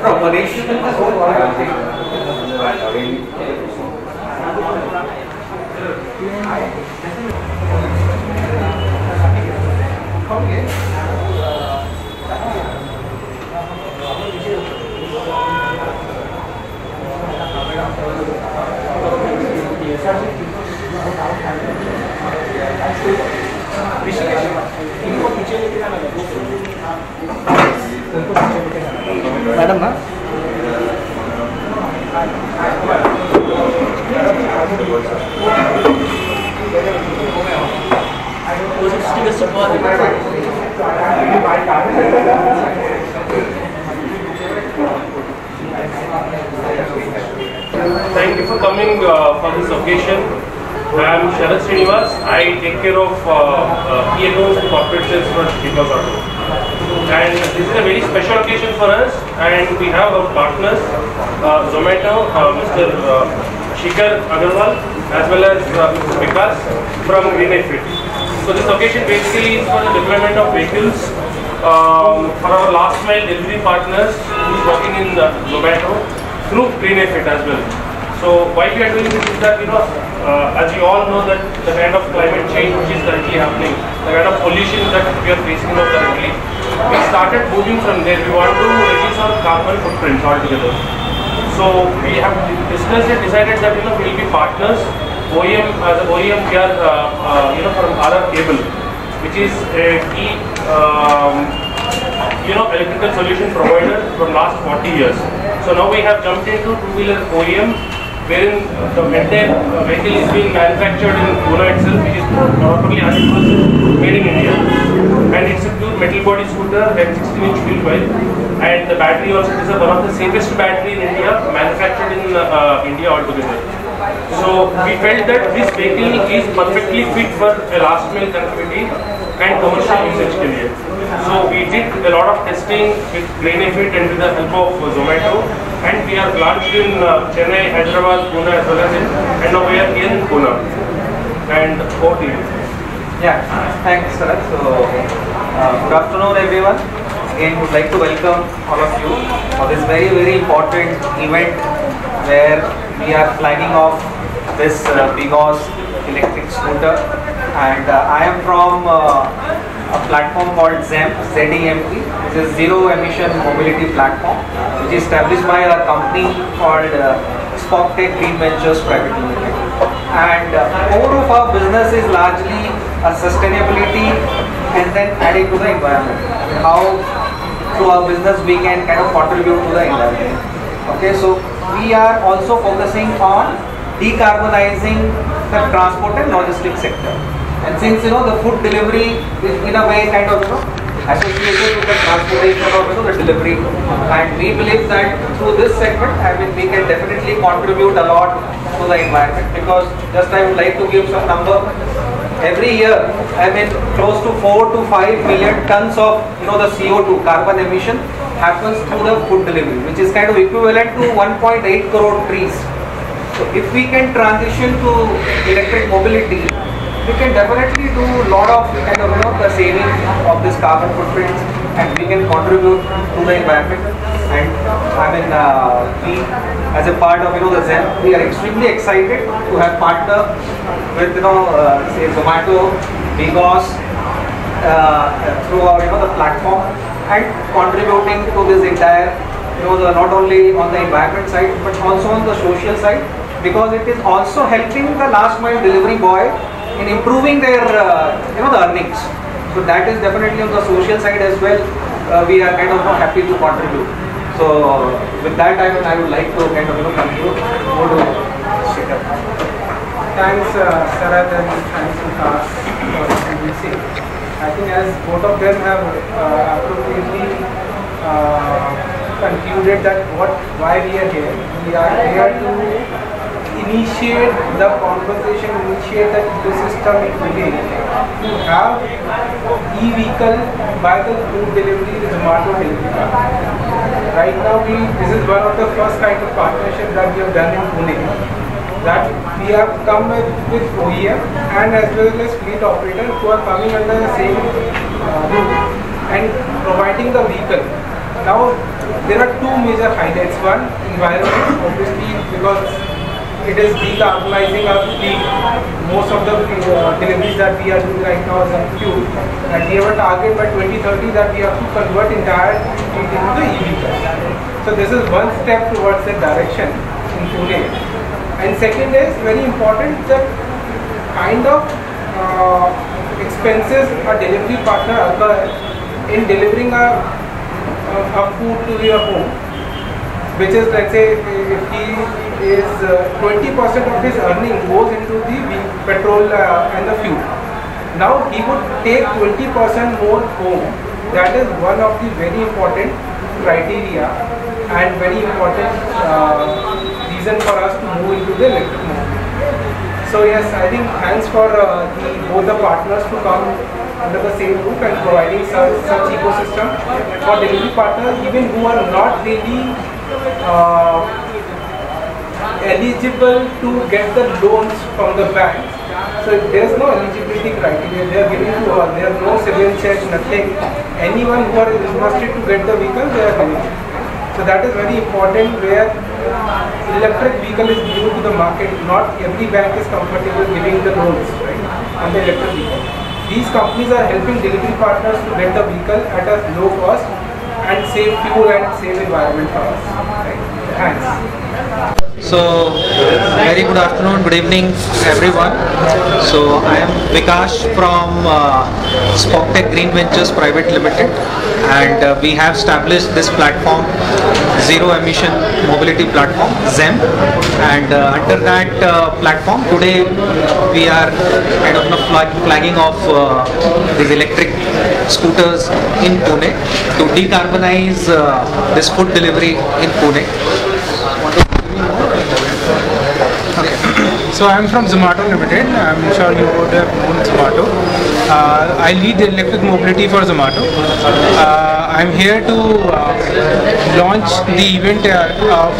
From Manish. Madam ना Thank you for coming for this occasion. I am Sharad Srinivas. I take care of P&Os and corporate sales for Deepak Auto. And this is a very special occasion for us, and we have our partners, Zomato, Mr. Shikhar Agarwal, as well as Mr. Vikas from Greenfield. So this occasion basically is for the deployment of vehicles for our last mile delivery partners who is working in Zomato through Greenfield as well. So why we are doing this is that, as you all know, that the kind of climate change which is currently happening, the kind of pollution that we are facing now currently, we started moving from there. We want to reduce our carbon footprint altogether. So we have discussed and decided that we will be partners. OEM, as an OEM, we are from RR Cable, which is a key electrical solution provider for last 40 years. So now we have jumped into two-wheeler OEM, wherein the entire vehicle is being manufactured in Pune itself, which is probably 100% made in India. And it's a pure metal body scooter and 16-inch wheel well. And the battery also is one of the safest battery in India, manufactured in India altogether. So we felt that this vehicle is perfectly fit for a last mile connectivity and commercial usage के लिए. So we did a lot of testing with Greenfield and with the help of Zomato, and we are launched in Chennai, Hyderabad, Pune as well as and now we are here in Pune. And over to you. Yeah, thanks, sir. So good afternoon, everyone. Again, would like to welcome all of you for this very, very important event where we are flagging off this Bigos electric scooter, and I am from a platform called ZEMP, which is Zero Emission Mobility Platform, which is established by a company called SpockTech Green Ventures Private Limited. And core of our business is largely a sustainability and then adding to the environment. How through our business we can kind of contribute to the environment. Okay, so we are also focusing on decarbonizing the transport and logistics sector. And since the food delivery is in a way kind of associated with the transportation of the delivery, and we believe that through this segment, we can definitely contribute a lot to the environment, because just I would like to give some number. Every year, close to 4 to 5 million tons of the CO2 carbon emission happens through the food delivery, which is kind of equivalent to 1.8 crore trees. So if we can transition to electric mobility, we can definitely do a lot of kind of the saving of this carbon footprint, and we can contribute to the environment. And we as a part of the ZEMP, we are extremely excited to have partnered with say Zomato, Bigos through our the platform, and contributing to this entire not only on the environment side but also on the social side, because it is also helping the last mile delivery boy in improving their the earnings. So that is definitely on the social side as well. We are kind of happy to contribute. So with that, I would like to kind of conclude. thanks Sarath and thanks Vikas for introducing. I think as both of them have appropriately concluded that why we are here. We are here to initiate the conversation, initiate the ecosystem in Pune to have e-vehicle by the food delivery, Zomato delivery. Right now, this is one of the first kind of partnerships that we have done in Pune. That we have come with OEM and as well as fleet operators who are coming under the same roof and providing the vehicle. Now, there are two major highlights. One, environment, obviously, because it is decarbonizing our fleet. Most of the deliveries that we are doing right now is on fuel. And we have a target by 2030 that we have to convert entire fleet into the e-vehicle. So this is one step towards that direction in Pune. And second is very important, that kind of expenses a delivery partner occur in delivering a food to your home, which is, let's say, if he is 20% of his earning goes into the petrol and the fuel. Now he would take 20% more home. That is one of the very important criteria and very important reason for us to move into the electric mobility. So yes, I think thanks for both the partners to come under the same roof and providing such ecosystem for delivery partners, even who are not really eligible to get the loans from the bank. So there is no eligibility criteria. They are giving to all. There are no civil check, nothing. Anyone who are interested to get the vehicle, they are giving. So that is very important, where electric vehicle is new to the market. Not every bank is comfortable giving the loans, right, on the electric vehicle. These companies are helping delivery partners to get the vehicle at a low cost and save fuel and save environment for us. Right? Thanks. So, very good afternoon, good evening everyone. So, I am Vikash from SpockTech Green Ventures Private Limited, and we have established this platform, Zero Emission Mobility Platform, ZEM, and under that platform today we are kind of flagging off these electric scooters in Pune to decarbonize this food delivery in Pune. So I am from Zomato Limited. I am sure you would have known Zomato. I lead the electric mobility for Zomato. I am here to launch the event of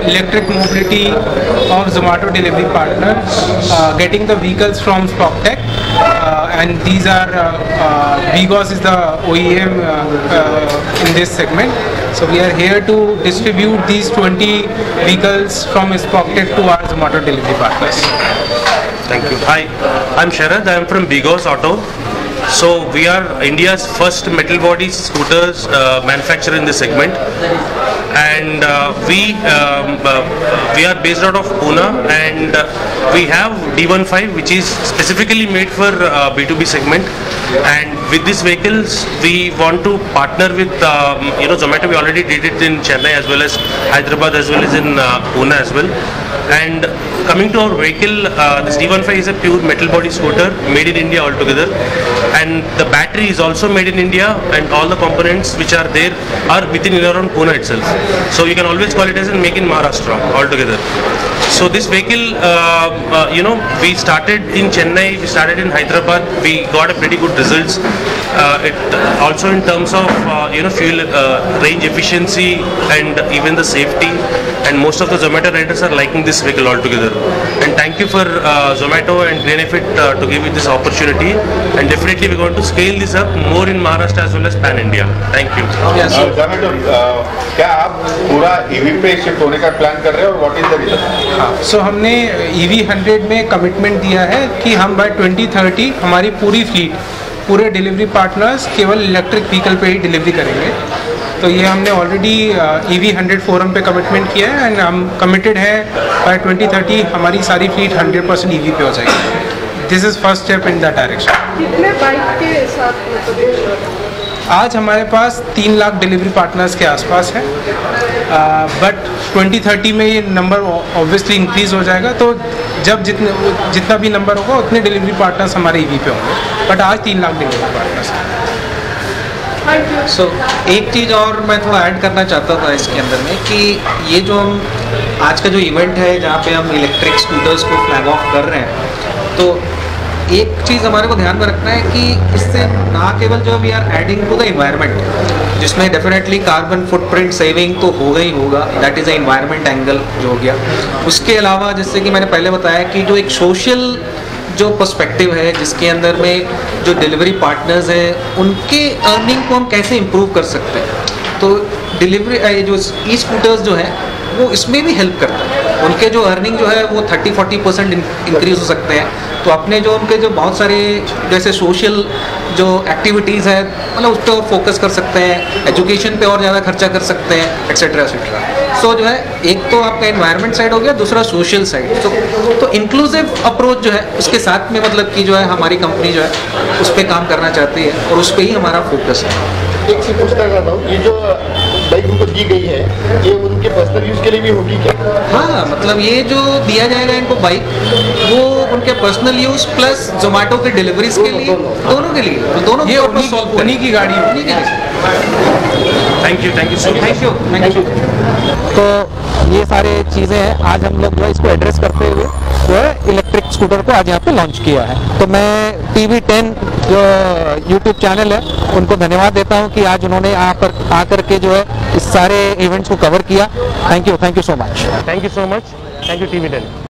electric mobility of Zomato delivery partner, getting the vehicles from SpockTech, and these are Vigos is the OEM in this segment. So we are here to distribute these 20 vehicles from SpockTech to our Zomato delivery partners. Thank you. Hi, I'm Sharad. I'm from Vigos Auto. So we are India's first metal body scooters manufacturer in this segment, and we are based out of Pune, and we have D15, which is specifically made for B2B segment. And with these vehicles, we want to partner with Zomato. We already did it in Chennai as well as Hyderabad as well as in Pune as well. And coming to our vehicle, this D15 is a pure metal body scooter made in India altogether, and the battery is also made in India, and all the components which are there are within and around Pune itself. So you can always call it as a make in Maharashtra altogether. So this vehicle, we started in Chennai, we started in Hyderabad, we got a pretty good results. It also in terms of fuel range efficiency and even the safety, and most of the Zomato riders are liking this vehicle altogether. And thank you for Zomato and Greenefit to give me this opportunity, and definitely we're going to scale this up more in Maharashtra as well as pan India. Thank you. Zomato, क्या आप पूरा EV पे shift होने का plan कर रहे हैं और व्हाट इज द रीजन? सो हमने EV100 में कमिटमेंट दिया है कि हम बाय 2030 हमारी पूरी फ्लीट, पूरे डिलीवरी पार्टनर्स केवल इलेक्ट्रिक व्हीकल पे ही डिलीवरी करेंगे. तो ये हमने ऑलरेडी EV100 फोरम पे कमिटमेंट किया है, एंड हम कमिटेड है बाय 2030 हमारी सारी फ्लीट 100% EV पे हो जाएगी. This is first step in that direction. कितने बाइक के साथ आज हमारे पास 3 लाख डिलीवरी पार्टनर्स के आसपास है, बट 2030 में ये नंबर ऑब्वियसली इंक्रीज़ हो जाएगा. तो जब जितना भी नंबर होगा उतने डिलीवरी पार्टनर्स हमारे ईवी पे होंगे, बट आज 3 लाख डिलीवरी पार्टनर्स हैं। सो एक चीज़ और मैं थोड़ा ऐड करना चाहता था इसके अंदर में कि ये जो हम आज का जो इवेंट है जहाँ पे हम इलेक्ट्रिक स्कूटर्स को फ्लैग ऑफ कर रहे हैं, तो एक चीज़ हमारे को ध्यान में रखना है कि इससे ना केवल जो we are adding to the environment, जिसमें डेफिनेटली कार्बन फुटप्रिंट सेविंग तो होगा ही होगा, that is a environment angle जो हो गया। उसके अलावा जैसे कि मैंने पहले बताया कि जो एक सोशल जो पर्सपेक्टिव है जिसके अंदर में जो डिलीवरी पार्टनर्स हैं उनके अर्निंग को हम कैसे इम्प्रूव कर सकते हैं, तो डिलीवरी जो ई स्कूटर्स जो हैं वो इसमें भी हेल्प करता है। उनके जो अर्निंग जो है वो 30-40% इंक्रीज हो सकते हैं। तो अपने जो उनके जो बहुत सारे जैसे सोशल जो एक्टिविटीज़ है मतलब उस पर और फोकस कर सकते हैं, एजुकेशन पे और ज़्यादा खर्चा कर सकते हैं, एक्सेट्रा एक्सेट्रा। सो जो है एक तो आपका एनवायरनमेंट साइड हो गया, दूसरा सोशल साइड। तो इंक्लूसिव अप्रोच जो है उसके साथ में मतलब कि जो है हमारी कंपनी जो है उस पर काम करना चाहती है और उस पर ही हमारा फोकस है। एक से पूछना चाहता हूँ, ये जो बाइक उनको दी गई है ये उनके पर्सनल यूज़ के लिए भी होगी क्या? हाँ, मतलब ये जो दिया जाएगा इनको बाइक वो उनके पर्सनल यूज़ प्लस जोमेटो के डिलीवरीज के लिए, दोनों के लिए, तो दोनों ये उन्हीं की गाड़ी होगी। Thank you so much. Thank you. तो ये सारे चीज़ें हैं, आज हम लोग जो है इसको एड्रेस करते हुए जो है इलेक्ट्रिक स्कूटर को आज यहाँ पे लॉन्च किया है। तो मैं TV10 जो YouTube चैनल है उनको धन्यवाद देता हूँ कि आज उन्होंने यहाँ पर आकर के जो है इस सारे इवेंट्स को कवर किया। Thank you so much. Thank you TV10।